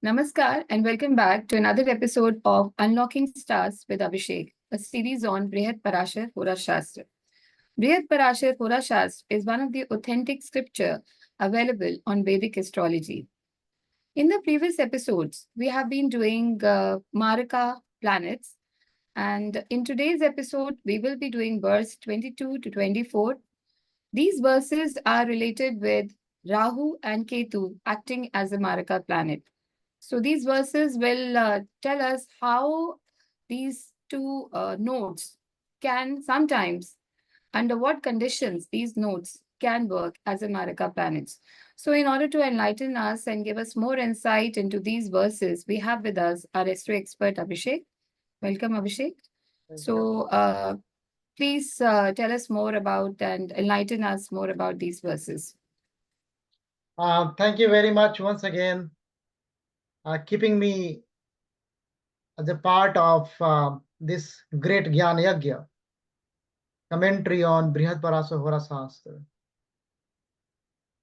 Namaskar and welcome back to another episode of Unlocking Stars with Abhishek, a series on Brihat Parashar Hora Shastra. Brihat Parashar Hora Shastra is one of the authentic scripture available on Vedic astrology. In the previous episodes, we have been doing Maraka planets, and in today's episode, we will be doing verse 22 to 24. These verses are related with Rahu and Ketu acting as a Maraka planet. So these verses will tell us how these two nodes can sometimes, under what conditions these nodes can work as a Maraka planets. So in order to enlighten us and give us more insight into these verses, we have with us our astro expert Abhishek. Welcome, Abhishek. Thank you. So please tell us more about and enlighten us more about these verses. Thank you very much once again, keeping me as a part of this great Gyan Yagya commentary on Brihat Parasa Hora Shastra.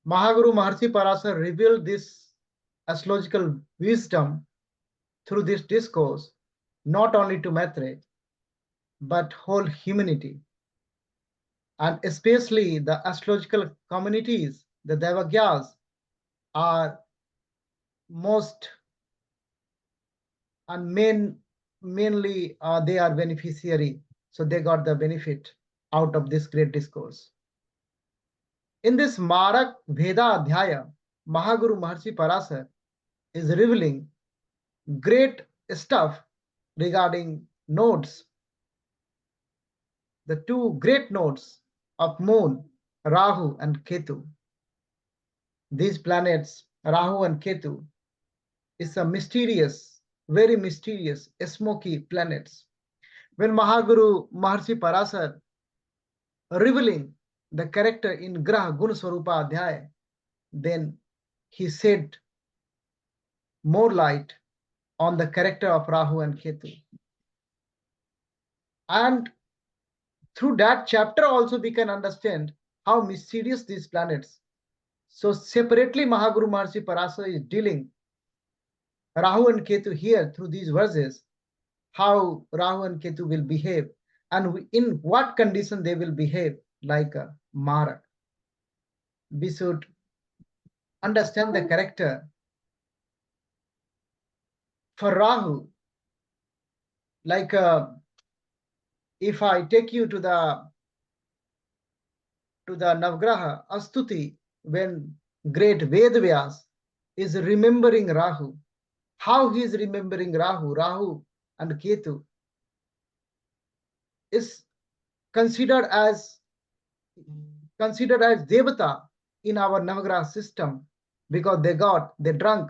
Mahaguru Maharshi Parasa revealed this astrological wisdom through this discourse, not only to Maitre, but whole humanity, and especially the astrological communities, the Devagyas, are most and mainly they are beneficiary, so they got the benefit out of this great discourse. In this Marak Veda Adhyaya, Mahaguru Maharshi Parasar is revealing great stuff regarding nodes, the two great nodes of moon, Rahu and Ketu. These planets, Rahu and Ketu, is a mysterious, very mysterious, smoky planets. When Mahaguru Maharshi Parasar revealing the character in Graha Gun Swarupa Adhyaya, then he shed more light on the character of Rahu and Ketu. And through that chapter also we can understand how mysterious these planets. So separately Mahaguru Maharshi Parasar is dealing Rahu and Ketu here through these verses, how Rahu and Ketu will behave and in what condition they will behave like a Marak. We should understand the character. For Rahu, like if I take you to the Navgraha Astuti, when great Vedvyas is remembering Rahu, how he is remembering Rahu and Ketu is considered as Devata in our Navagraha system, because they drank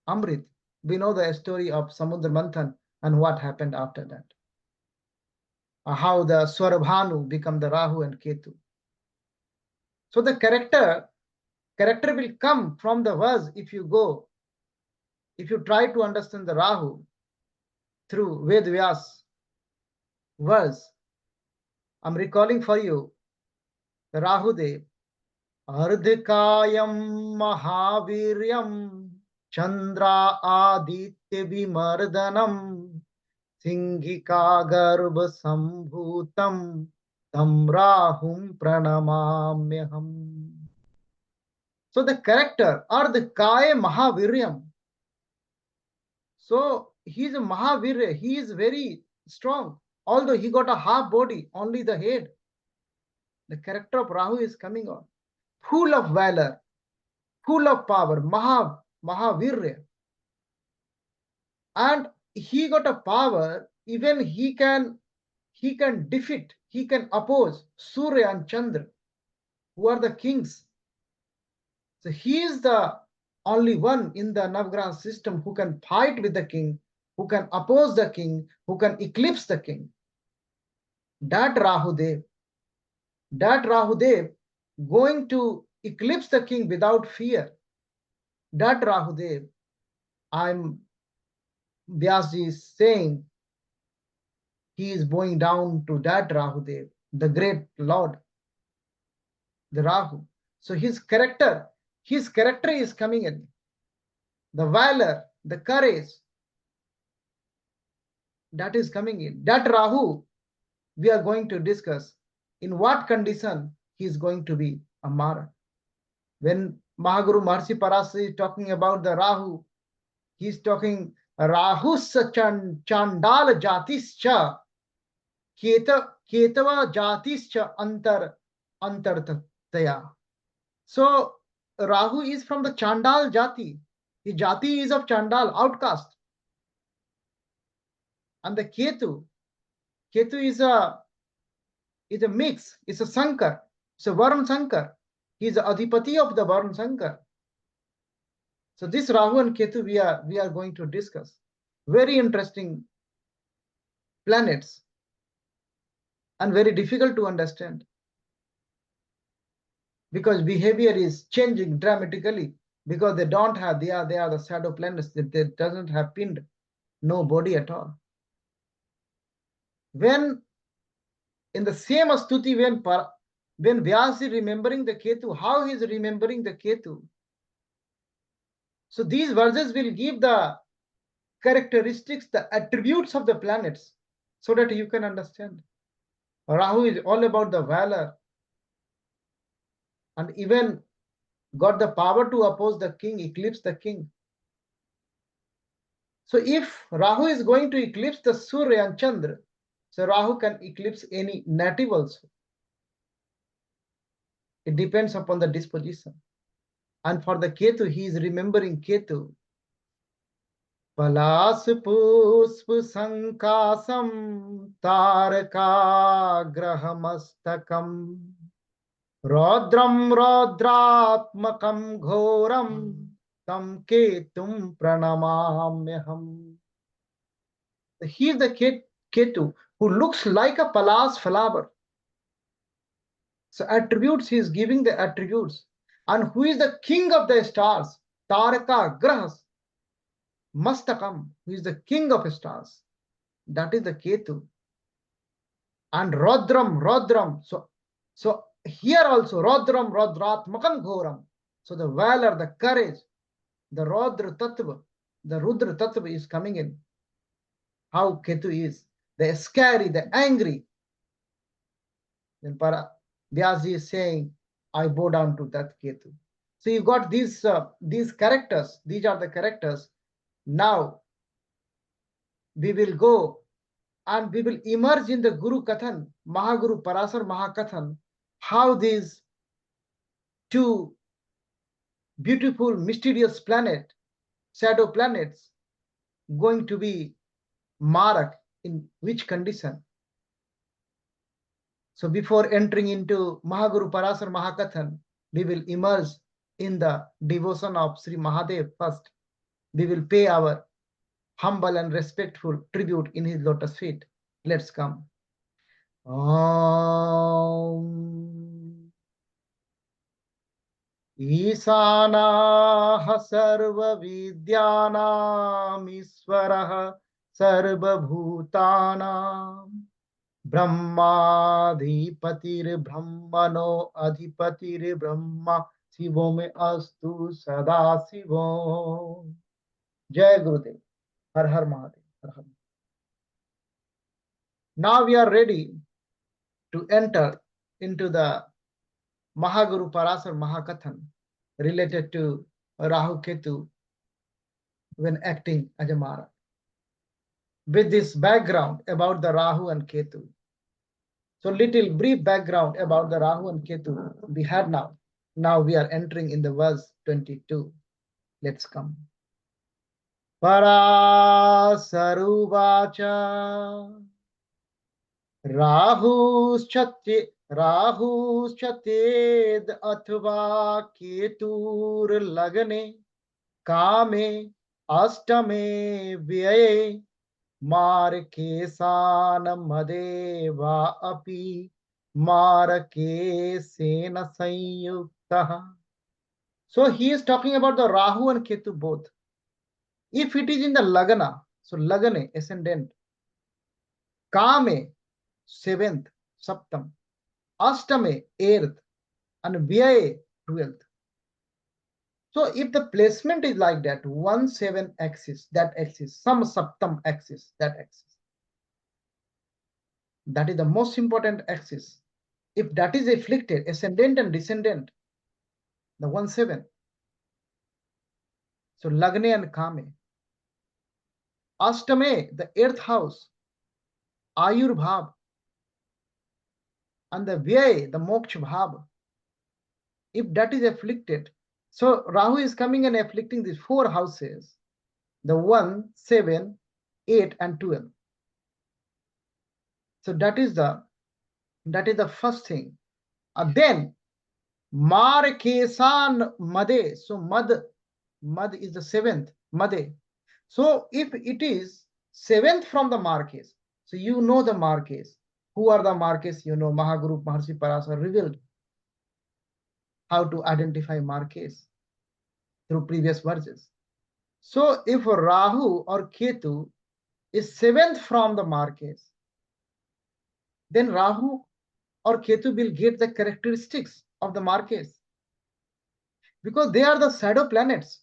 Amrit. We know the story of Samudra Manthan and what happened after that. How the Swarabhanu become the Rahu and Ketu. So the character will come from the verse if you try to understand the Rahu through Ved Vyas verse. I'm recalling for you the Rahu Dev. Ardhikayam Mahaviryam Chandra Aditya Vimardanam Singhika Garbha Sambhutam Tam Rahum Pranamamyaham. So the character Ardhikaya Mahaviryam. So he is a Mahavirya, he is very strong, although he got a half body, only the head. The character of Rahu is coming on, full of valor, full of power, Mahavirya. And he got a power, even he can defeat, he can oppose Surya and Chandra, who are the kings. So he is the only one in the Navgraha system who can fight with the king, who can oppose the king, who can eclipse the king. That Rahu Dev going to eclipse the king without fear. That Rahu Dev, Vyasji is saying, he is going down to that Rahu Dev, the great Lord, the Rahu. So his character is coming in. The valor, the courage that is coming in. That Rahu, we are going to discuss in what condition he is going to be a Marak. When Mahaguru Maharishi Parashara is talking about the Rahu, he is talking Rahusya Chandala Jatischa Ketava Jatischa Antartaya. So Rahu is from the Chandal Jati. The Jati is of Chandal, outcast. And the Ketu is a mix, it's a Sankar, it's a Varun Sankar. He is the Adhipati of the Varun Sankar. So this Rahu and Ketu we are going to discuss. Very interesting planets and very difficult to understand, because behavior is changing dramatically, because they don't have, they are the shadow planets, they doesn't have pinned, no body at all. When in the same Astuti, when Vyas is remembering the Ketu, how he is remembering the Ketu? So these verses will give the characteristics, the attributes of the planets, so that you can understand. Rahu is all about the valor, and even got the power to oppose the king, eclipse the king. So if Rahu is going to eclipse the Surya and Chandra, so Rahu can eclipse any native also. It depends upon the disposition. And for the Ketu, he is remembering Ketu. Palas Pusp Sankasam Taraka Grahamastakam Rodram Rodratmakam Ghoram Tam Ketum Pranamamyaham. He is the Ketu who looks like a Palas flower. So attributes, he is giving the attributes. And who is the king of the stars? Taraka Grahas Mastakam, who is the king of stars. That is the Ketu. And Rodram. So here also Rodram Rodratmakam Ghoram. So the valor, the courage, the Rodra Tattva, the Rudra Tattva is coming in. How Ketu is. The scary, the angry. Then Vyasji is saying, I bow down to that Ketu. So you got these characters. These are the characters. Now we will go and we will emerge in the Guru Kathan, Mahaguru Parashara Mahakathan, how these two beautiful, mysterious planet, shadow planets, going to be Marak, in which condition. So before entering into Mahaguru Parashara Mahakathan, we will immerse in the devotion of Sri Mahadev first. We will pay our humble and respectful tribute in his lotus feet. Let's come. Om Isanaha Sarva Vidyanam Iswaraha Sarva Bhutanam Brahmadhipatir Brahmano Adhipatir Brahma Shivo me astu sada Shivo. Jai Gurudev. Har Har Mahadev. Har Har. Now we are ready to enter into the Mahaguru Parashara Mahakathan related to Rahu Ketu when acting as a Marak. With this background about the Rahu and Ketu. So little brief background about the Rahu and Ketu we had now. Now we are entering in the verse 22. Let's come. Parasaruvacha Rahuschate athva Ketur lagane Kame Astame Vyaye Markesana Madeva api Marakesena Sanyuktaha. So he is talking about the Rahu and Ketu both. If it is in the Lagana, so Lagane, ascendant, Kame, 7th, Saptam, Astame, 8th, and Vyaye, 12th. So if the placement is like that, 1, 7 axis, that axis, some Saptam axis, that axis, that is the most important axis. If that is afflicted, ascendant and descendant, the 1, 7. So Lagne and Kame. Ashtame, the 8th house, Ayur Bhav, and the Vyay, the Moksha Bhav. If that is afflicted, so Rahu is coming and afflicting these 4 houses, the 1, 7, 8, and 12. So that is the first thing. And then Markesan Made. So Mad is the 7th, Made. So if it is 7th from the Markes, so you know the Markes. Who are the Markes? You know, Mahaguru Maharshi Parashara revealed how to identify Markes through previous verses. So if Rahu or Ketu is 7th from the Markes, then Rahu or Ketu will get the characteristics of the Markes, because they are the shadow planets.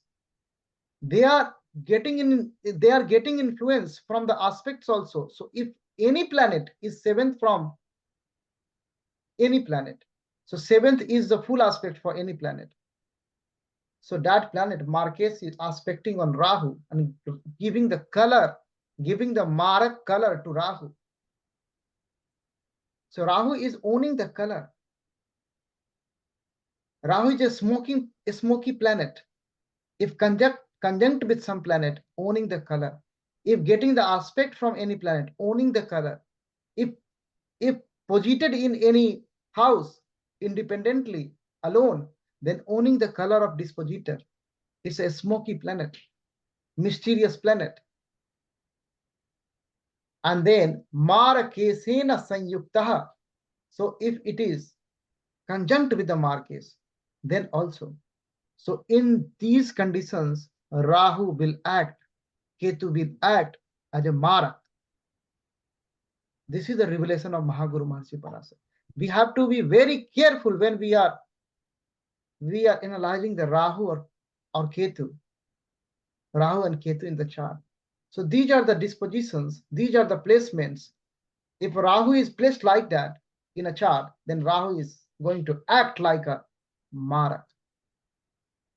They are getting influence from the aspects also. So if any planet is 7th from any planet, so 7th is the full aspect for any planet. So that planet Markes is aspecting on Rahu and giving the color, giving the Marak color to Rahu. So Rahu is owning the color. Rahu is a smoky planet. If conjunct with some planet, owning the color. If getting the aspect from any planet, owning the color. If posited in any house independently, alone, then owning the color of dispositor. It's a smoky planet, mysterious planet. And then Marakesena Sanyuktaha. So if it is conjunct with the Markes, then also. So in these conditions, Rahu will act, Ketu will act as a Marak. This is the revelation of Mahaguru Maharshi Parashara. We have to be very careful when we are analyzing the Rahu or Ketu, Rahu and Ketu in the chart. So these are the dispositions, these are the placements. If Rahu is placed like that in a chart, then Rahu is going to act like a Marak.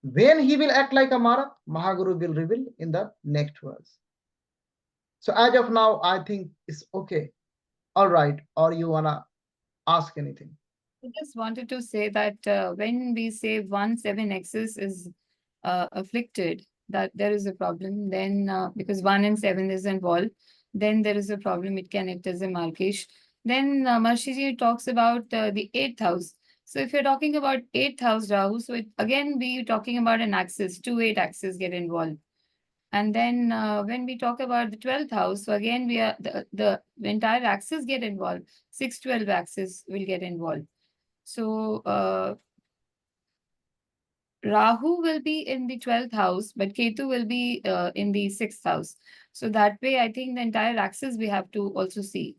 When he will act like a Marak, Mahaguru will reveal in the next verse. So as of now, I think it's okay. All right. Or you wanna ask anything? I just wanted to say that when we say 1, 7 axis is afflicted, that there is a problem. Then because 1 and 7 is involved, then there is a problem. It can act as a markesh. Then Marshiji talks about the 8th house. So if you're talking about 8th house Rahu, so again we talking about an axis, 2, 8 axis get involved. And then when we talk about the 12th house, so again we are the entire axis get involved. 6, 12 axis will get involved. So Rahu will be in the 12th house, but Ketu will be in the 6th house. So that way, I think the entire axis we have to also see.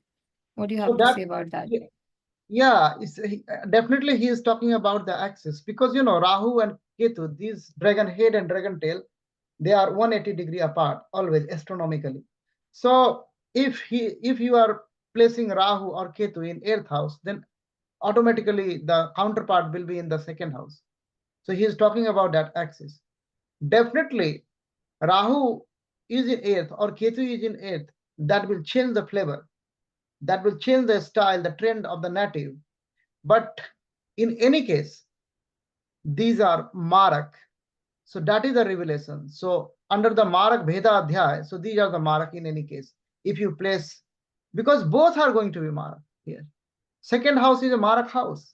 What do you have to say about that? Yeah, definitely he is talking about the axis, because Rahu and Ketu, these dragon head and dragon tail, they are 180-degree apart always astronomically. So if you are placing Rahu or Ketu in 8th house, then automatically the counterpart will be in the 2nd house. So he is talking about that axis. Definitely Rahu is in 8th or Ketu is in 8th, that will change the flavor, that will change the style, the trend of the native. But in any case, these are Marak. So that is the revelation. So under the Marak Bheda Adhyay, so these are the Marak in any case. If you place, because both are going to be Marak here. 2nd house is a Marak house.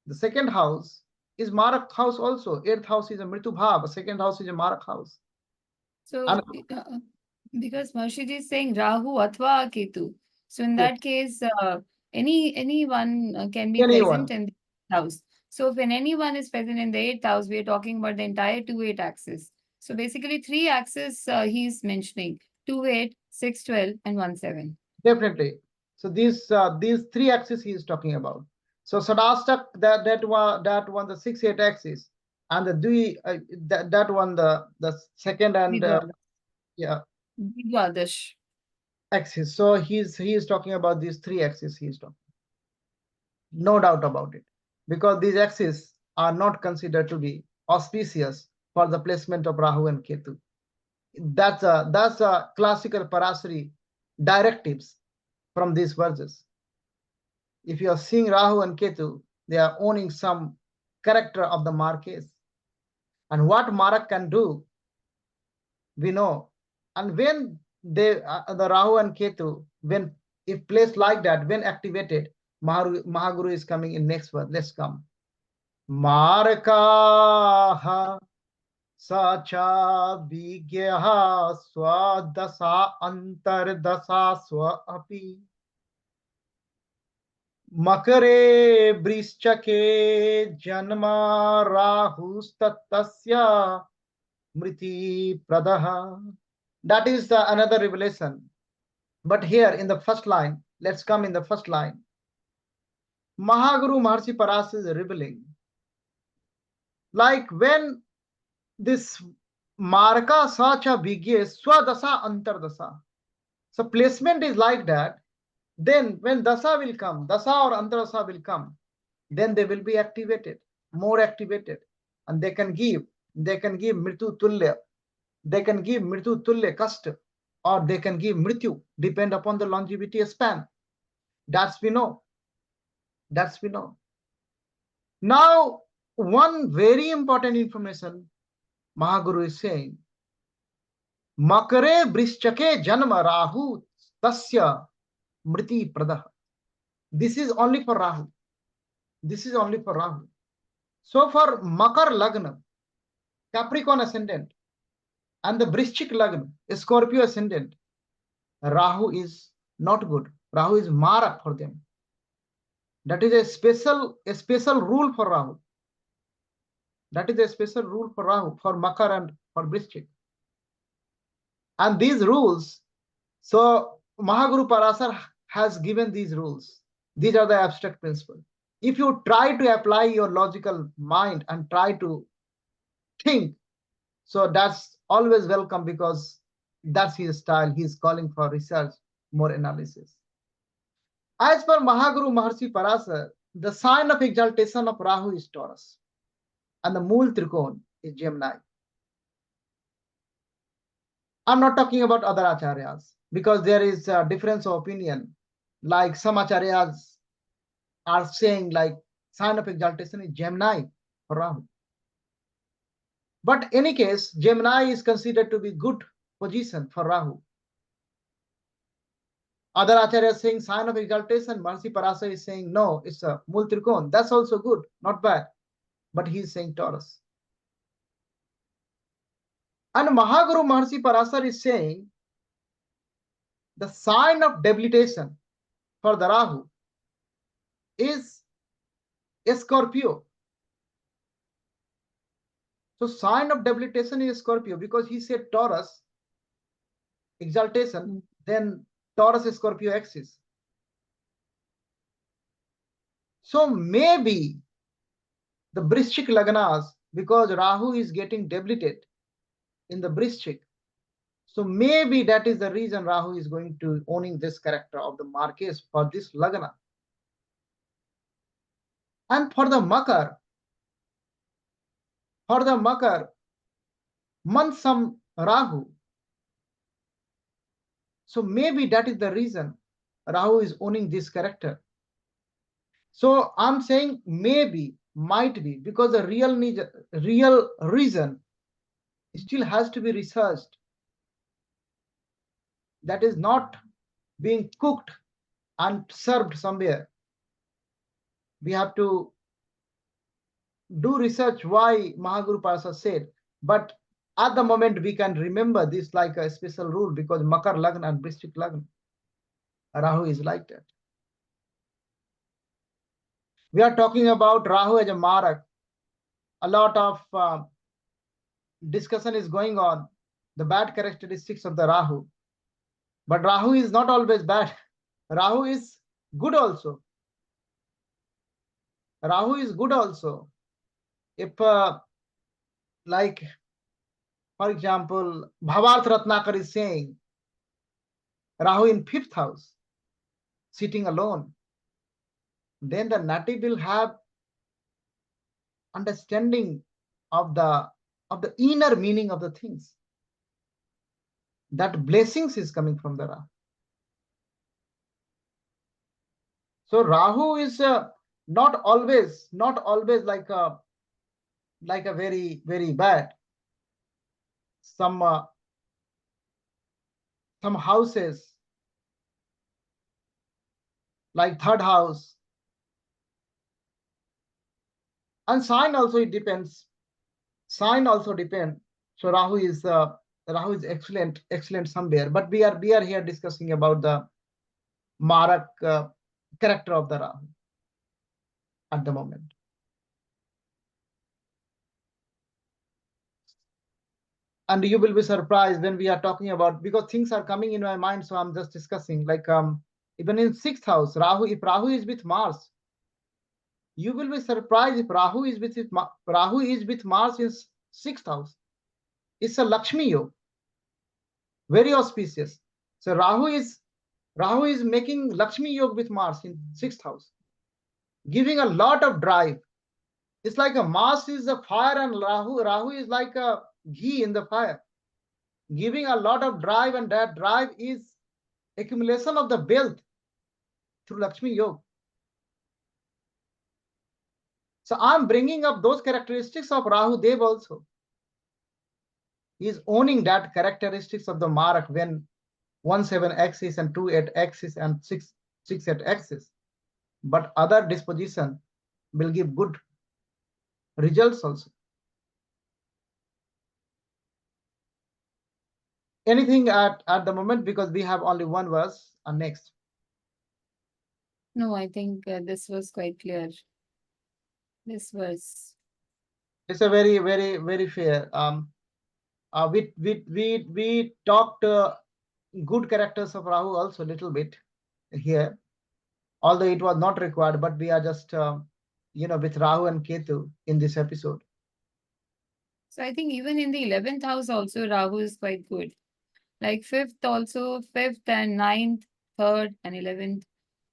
The 2nd house is Marak house also. 8th house is a Mritu Bhav. 2nd house is a Marak house. So because Marshiji is saying Rahu Athva Ketu. So in that case, anyone can be present in the 8th house. So if anyone is present in the 8th house, we are talking about the entire 2-8 axis. So basically 3 axis he's mentioning, 2-8, 6-12 and 1-7. Definitely. So these 3 axes he is talking about. So Sadastak, that one the 6-8 axis, and the that one, the second and yeah, Dvadash. axis. So he is talking about these three axes. He is talking, no doubt about it, because these axes are not considered to be auspicious for the placement of Rahu and Ketu. That's a classical Parashari directives from these verses. If you are seeing Rahu and Ketu, they are owning some character of the Marquess. And what Marak can do, we know. And when they the Rahu and Ketu, when if placed like that, when activated, Mahaguru is coming in next word. Let's come. Marakaha sacha vigyaha swadasa antardasa swa api Makare Brischake Janma Rahustatasya Mriti Pradaha. That is another revelation. But here in the first line, let's come in the first line. Mahaguru Maharshi Paras is revealing. Like when this Marka Sacha Vigye Swadasa Antardasa. So placement is like that. Then when Dasa will come, Dasa or Antardasa will come, then they will be activated, more activated, and they can give Mritu Tulya, they can give Mritu Tulya Kasta, or they can give Mrityu, depend upon the longevity span. That's we know. That's we know. Now, one very important information Mahaguru is saying, Makare Brischake Janma Rahu Tasya Mriti Pradah. This is only for Rahu. This is only for Rahu. So for Makar Lagna, Capricorn ascendant, and the Vrishchik Lagna, Scorpio ascendant, Rahu is not good. Rahu is Marak for them. That is a special rule for Rahu. That is a special rule for Rahu, for Makar and for Vrishchik. And these rules, so Mahaguru Parasar has given these rules. These are the abstract principles. If you try to apply your logical mind and try to think, so that's always welcome, because that's his style. He's calling for research, more analysis. As per Mahaguru Maharshi Parasar, the sign of exaltation of Rahu is Taurus, and the Mool Trikon is Gemini. I'm not talking about other acharyas, because there is a difference of opinion. Like some acharyas are saying, like, sign of exaltation is Gemini for Rahu. But in any case, Gemini is considered to be good position for Rahu. Other acharyas saying sign of exaltation, Maharshi Parasar is saying no, it's a Mool Trikon. That's also good, not bad. But he's saying Taurus. And Mahaguru Maharshi Parasar is saying the sign of debilitation for the Rahu is Scorpio. So sign of debilitation is Scorpio, because he said Taurus, exaltation, then Taurus Scorpio axis. So maybe the Vrishchik Lagnas, because Rahu is getting debilited in the Vrishchik, so maybe that is the reason Rahu is going to owning this character of the Marquess for this Lagna. And for the Makar, Mansam Rahu. So maybe that is the reason Rahu is owning this character. So I'm saying maybe, might be, because the real reason still has to be researched. That is not being cooked and served somewhere. We have to do research why Mahaguru Parasar said. But at the moment, we can remember this like a special rule, because Makar Lagna and Vrishchik Lagna, Rahu is like that. We are talking about Rahu as a Marak. A lot of discussion is going on, the bad characteristics of the Rahu. But Rahu is not always bad. Rahu is good also. Rahu is good also. If like, for example, Bhavarth Ratnakar is saying Rahu in 5th house, sitting alone, then the native will have understanding of the inner meaning of the things. That blessings is coming from the Rahu. So Rahu is not always like a very bad. Some houses like 3rd house, and sign also, it depends. Sign also depend. So Rahu is excellent somewhere. But we are here discussing about the Marak character of the Rahu at the moment. And you will be surprised when we are talking about, because things are coming in my mind, so I'm just discussing, like even in 6th house, if Rahu is with Mars, you will be surprised if Rahu is with Mars in 6th house. It's a Lakshmi yoga, very auspicious. So Rahu is making Lakshmi yoga with Mars in 6th house, giving a lot of drive. It's like a Mars is a fire and Rahu is like a ghee in the fire, giving a lot of drive, and that drive is accumulation of the wealth through Lakshmi yoga. So I'm bringing up those characteristics of Rahu Dev also. He is owning that characteristics of the Marak when 1-7 axis and 2-8 axis and 6-8 axis. But other disposition will give good results also. Anything at the moment, because we have only one verse. Next. No, I think this was quite clear. This verse. It's a very fair. We talked good characters of Rahu also a little bit here, although it was not required, but we are just with Rahu and Ketu in this episode. So I think even in the 11th house also Rahu is quite good. Like 5th also, 5th and 9th, 3rd and 11th.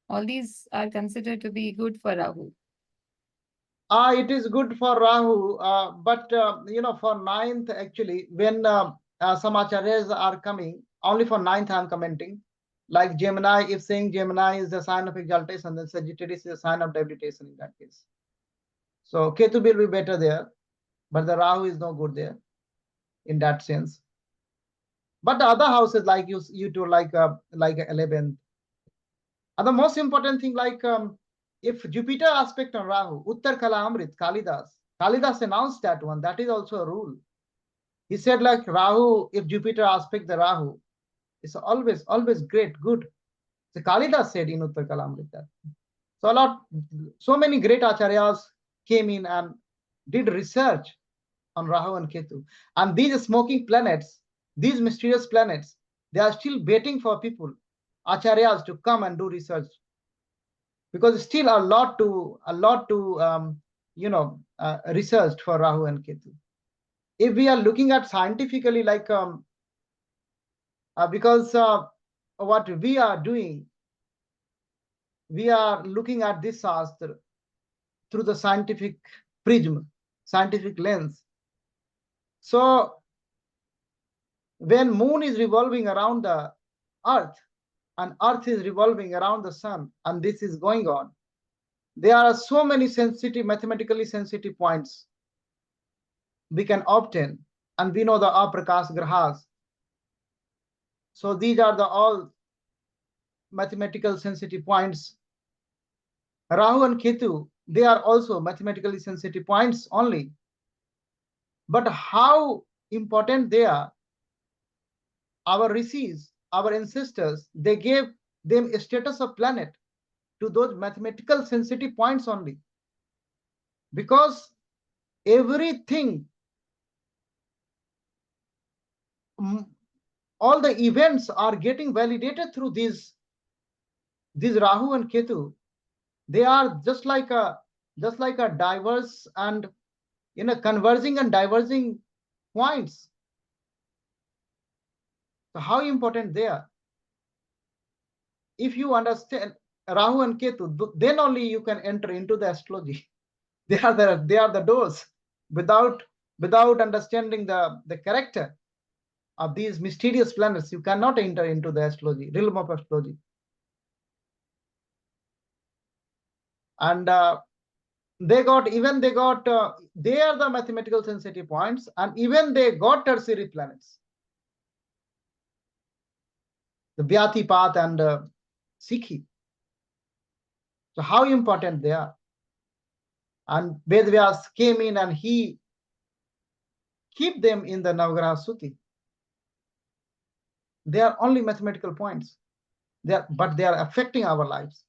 All these are considered to be good for Rahu. It is good for Rahu, but for 9th, actually, when some acharyas are coming, only for 9th I'm commenting. Like Gemini, if saying Gemini is the sign of exaltation, then Sagittarius is a sign of debilitation in that case. So Ketu will be better there, but the Rahu is no good there in that sense. But the other houses, like you do, like 11th. And the most important thing, like if Jupiter aspect on Rahu, Uttar Kala Amrit, Kalidas announced that one. That is also a rule. He said, like Rahu, if Jupiter aspect the Rahu, it's always great, good. So Kalidas said in Uttar Kala Amrit that. So many great acharyas came in and did research on Rahu and Ketu. And these smoking planets, these mysterious planets, they are still waiting for people, acharyas, to come and do research, because still a lot to researched for Rahu and Ketu. If we are looking at scientifically, like because what we are doing, we are looking at this Shastra through the scientific prism, scientific lens. So when moon is revolving around the earth and earth is revolving around the sun, and this is going on, there are so many mathematically sensitive points we can obtain, and we know the aprakash grahas. So these are the all mathematical sensitive points. Rahu and Ketu, they are also mathematically sensitive points only. But how important they are, our rishis, our ancestors, they gave them a status of planet to those mathematical sensitive points only. Because everything, all the events are getting validated through these Rahu and Ketu. They are just like a diverse and converging and diverging points. So how important they are? If you understand Rahu and Ketu, then only you can enter into the astrology. They are the doors. Without understanding the character of these mysterious planets, you cannot enter into the astrology, realm of astrology. And they are the mathematical sensitive points, and even they got tertiary planets, the Vyati path and Sikhi. So how important they are. And Vedvyas came in and he keep them in the Navagraha Suti. They are only mathematical points, but they are affecting our lives.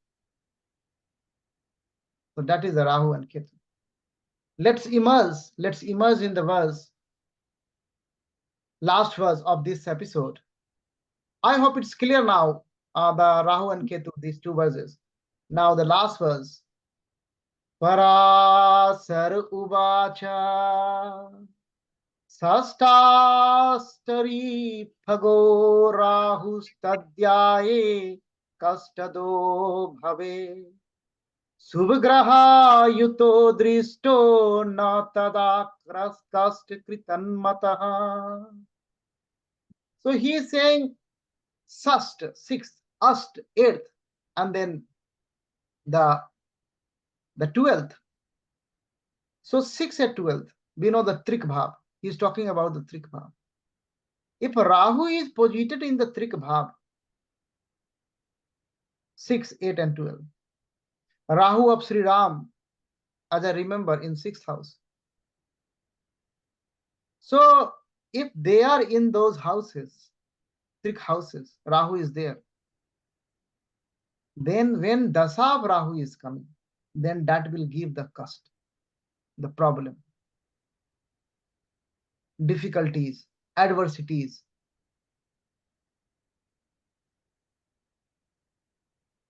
So that is the Rahu and Ketu. Let's immerse in the last verse of this episode. I hope it's clear now, the Rahu and Ketu, these two verses. Now the last verse. Parashara uvacha sastastari phago rahu stadhyaye kastado bhave subgraha yuto dristo na tada kast kritanmataha. So he is saying sast, sixth, ast, eighth, and then the 12th. So 6 at 12th, we know the Trik Bhav. He is talking about the Trik Bhav. If Rahu is posited in the Trik Bhav, 6, 8, and 12, Rahu of Sri Ram, as I remember, in 6th house. So if they are in those houses, Trik houses, Rahu is there, then when Dasa of Rahu is coming, then that will give the cost, the problem, difficulties, adversities.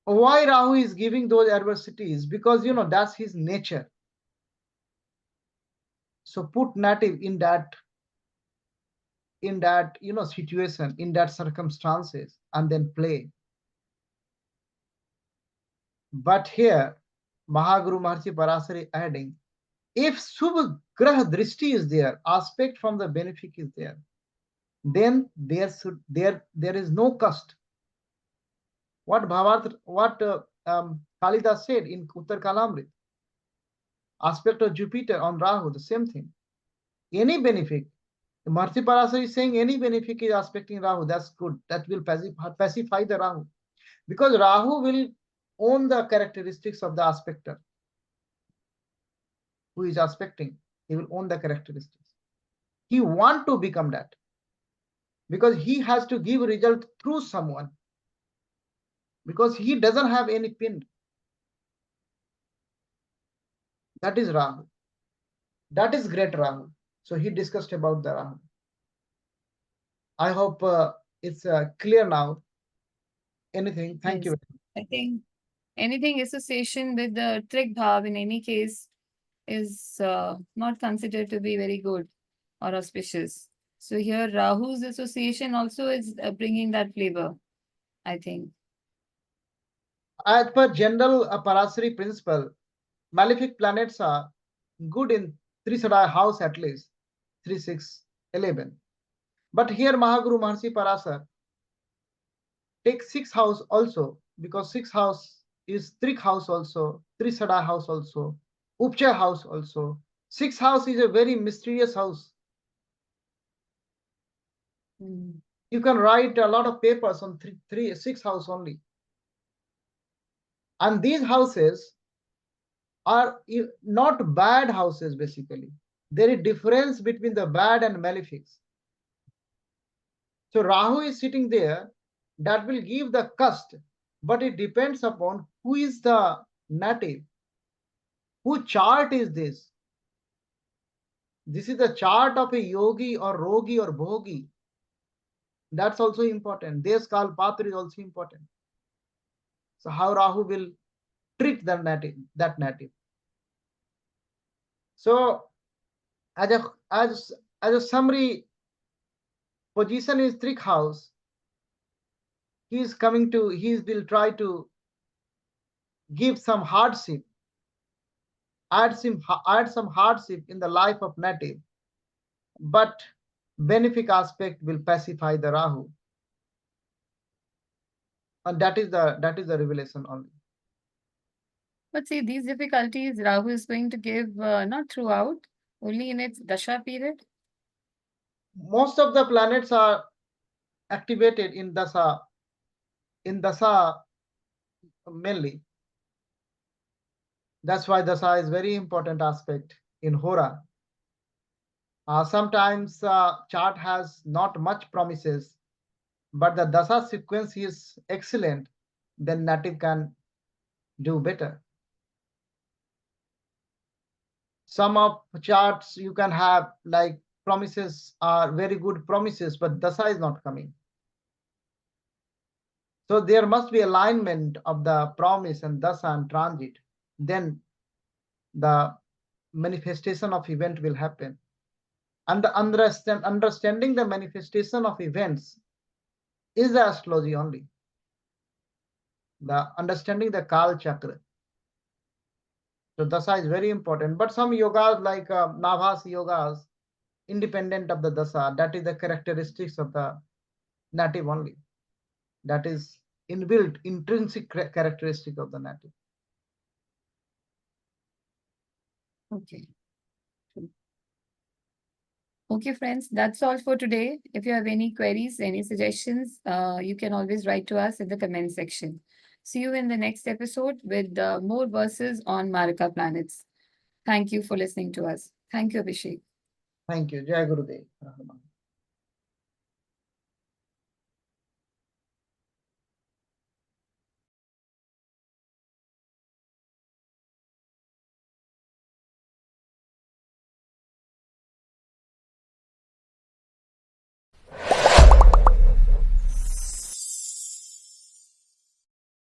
Why Rahu is giving those adversities? Because that's his nature. So put native in that situation, in that circumstances, and then play. But here Mahaguru Maharshi Parashara adding, if Subh Grah Drishti is there, aspect from the benefic is there, then there is no cost. What Kalidas said in Uttar Kalamrit, aspect of Jupiter on Rahu, the same thing. Any benefic, Maharshi Parashara is saying any benefic is aspecting Rahu, that's good. That will pacify the Rahu. Because Rahu will own the characteristics of the aspector who is aspecting. He will own the characteristics. He want to become that. Because he has to give result through someone. Because he doesn't have any pin. That is Rahu. That is great Rahu. So he discussed about the Rahu. I hope it's clear now. Anything? Thank you. I think anything association with the Trik Bhav in any case is not considered to be very good or auspicious. So here Rahu's association also is bringing that flavor, I think. As per general Parashari principle, malefic planets are good in 3 Sadai house at least, 3, 6, 11. But here Mahaguru Maharshi Parashar take 6 house also, because 6 house is Trik house also, 3 Sadai house also, Upcha house also. 6 house is a very mysterious house. You can write a lot of papers on 6 house only. And these houses are not bad houses basically. There is difference between the bad and malefics. So Rahu is sitting there, that will give the cust, but it depends upon who is the native. Whose chart is this? This is the chart of a yogi or rogi or bhogi. That's also important. Desh Kal Patra is also important. So how Rahu will treat that native. So as a summary position is trick house, he will try to give some hardship, add some hardship in the life of native, but benefic aspect will pacify the Rahu. And that is the revelation only. But see, these difficulties Rahu is going to give not throughout, only in its Dasha period. Most of the planets are activated in Dasa mainly. That's why Dasa is very important aspect in Hora. Sometimes chart has not much promises, but the Dasa sequence is excellent, then native can do better. Some of charts you can have like promises are very good promises, but Dasa is not coming. So there must be alignment of the promise and Dasa and transit. Then the manifestation of event will happen. And the understanding the manifestation of events is the astrology only. The understanding the Kal Chakra. So Dasa is very important. But some yogas like Navas yogas, independent of the Dasa, that is the characteristics of the native only. That is inbuilt, intrinsic characteristic of the native. Okay. Okay, friends, that's all for today. If you have any queries, any suggestions, you can always write to us in the comment section. See you in the next episode with more verses on Maraka planets. Thank you for listening to us. Thank you, Abhishek. Thank you. Jai Gurudev.